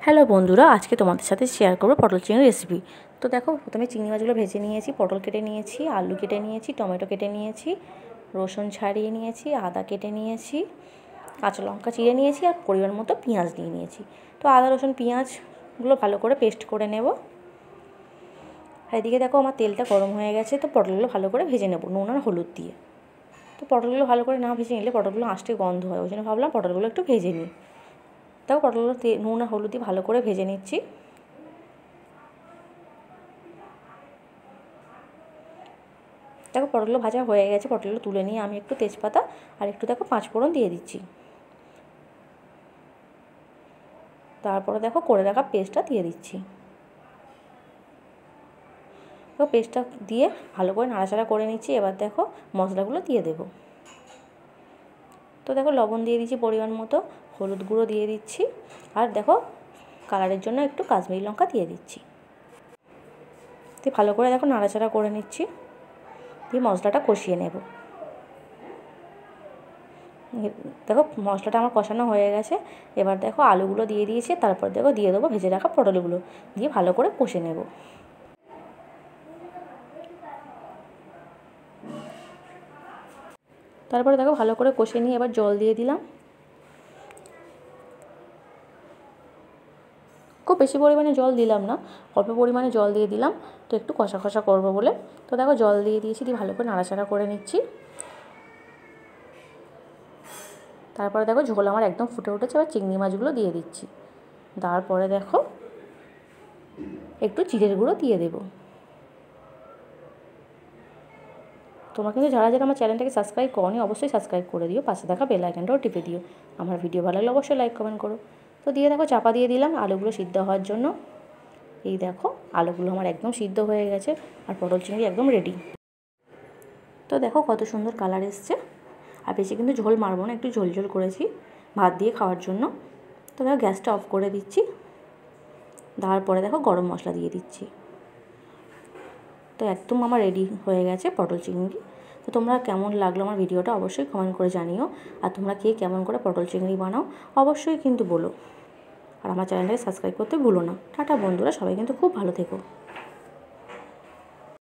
Hello বন্ধুরা, আজকে তোমাদের সাথে শেয়ার করবো পটল চিংড়ি রেসিপি। তো দেখো, প্রথমে চিংড়ি মাছগুলো ভেজে নিয়েছি, পটল কেটে নিয়েছি, আলু কেটে নিয়েছি, টমেটো কেটে নিয়েছি, রসুন ছাড়িয়ে নিয়েছি, আদা কেটে নিয়েছি, কাঁচা লঙ্কা চিড়ে নিয়েছি আর পরিমাণ মতো পেঁয়াজ দিয়ে নিয়েছি। তো আদা রসুন পেঁয়াজগুলো ভালো করে পেস্ট করে নেব। আর এদিকে দেখো, আমার তেলটা গরম হয়ে গেছে, তো পটলগুলো ভালো করে ভেজে নেব নুন আর হলুদ দিয়ে। তো পটলগুলো ভালো করে না ভেজে নিলে পটলগুলো আঁশটে গন্ধ হয়, ওই জন্য ভাবলাম পটলগুলো একটু ভেজে নিই। দেখো, পটলগুলো নুন আর হলুদ দিয়ে ভালো করে ভেজে নিচ্ছি। দেখো, পটলগুলো ভাজা হয়ে গেছে, পটলগুলো তুলে নিয়ে আমি একটু তেজপাতা আর একটু দেখো পাঁচফোড়ন দিয়ে দিচ্ছি। তারপরে দেখো করে রাখা পেস্টটা দিয়ে দিচ্ছি। তো পেস্টটা দিয়ে ভালো করে নাড়াচাড়া করে নিচ্ছি। এবার দেখো মশলাগুলো দিয়ে দেবো। তো দেখো, লবণ দিয়ে দিচ্ছি পরিমাণ মতো, হলুদ গুঁড়ো দিয়ে দিচ্ছি, আর দেখো কালারের জন্য একটু কাশ্মীরি লঙ্কা দিয়ে দিচ্ছি। তো ভালো করে দেখো নাড়াচাড়া করে নিচ্ছি, দিয়ে মশলাটা কষিয়ে নেব। দেখো মশলাটা আমার কষানো হয়ে গেছে। এবার দেখো আলুগুলো দিয়ে দিয়েছি, তারপর দেখো দিয়ে দেবো ভেজে রাখা পটলগুলো, দিয়ে ভালো করে কষে নেব। তারপরে দেখো ভালো করে কষে নিয়ে এবার জল দিয়ে দিলাম। খুব বেশি পরিমাণে জল দিলাম না, অল্প পরিমাণে জল দিয়ে দিলাম, তো একটু কষা কষা করবো বলে। তো দেখো জল দিয়ে দিয়েছি, দিয়ে ভালো করে নাড়াচাড়া করে নিচ্ছি। তারপরে দেখো ঝোল আমার একদম ফুটে উঠেছে, এবার চিংড়ি মাছগুলো দিয়ে দিচ্ছি। তারপরে দেখো একটু জিরের গুঁড়ো দিয়ে দেবো। তোমরা কিন্তু যারা যারা আমার চ্যানেলটাকে সাবস্ক্রাইব করোনি অবশ্যই সাবস্ক্রাইব করে দিও, পাশে থাকা বেল আইকনটাও টিপে দিও। আমার ভিডিও ভালো লাগলে অবশ্যই লাইক কমেন্ট করো। তো দিয়ে দেখো চাপা দিয়ে দিলাম আলুগুলো সিদ্ধ হওয়ার জন্য। এই দেখো আলুগুলো আমার একদম সিদ্ধ হয়ে গেছে, আর পটল চিংড়ি একদম রেডি। তো দেখো কত সুন্দর কালার এসছে। আর বেশি কিন্তু ঝোল মারবো না, একটু ঝোল ঝোল করেছি ভাত দিয়ে খাওয়ার জন্য। তো দেখো গ্যাসটা অফ করে দিচ্ছি। তারপরে দেখো গরম মশলা দিয়ে দিচ্ছি। তো একদম আমার রেডি হয়ে গেছে পটল চিংড়ি। তো তোমরা কেমন লাগলো আমার ভিডিওটা অবশ্যই কমেন্ট করে জানিও। আর তোমরা কে কেমন করে পটল চিংড়ি বানাও অবশ্যই কিন্তু বলো। আর আমার চ্যানেলটাকে সাবস্ক্রাইব করতে ভুলো না। টাটা বন্ধুরা, সবাই কিন্তু খুব ভালো থেকো।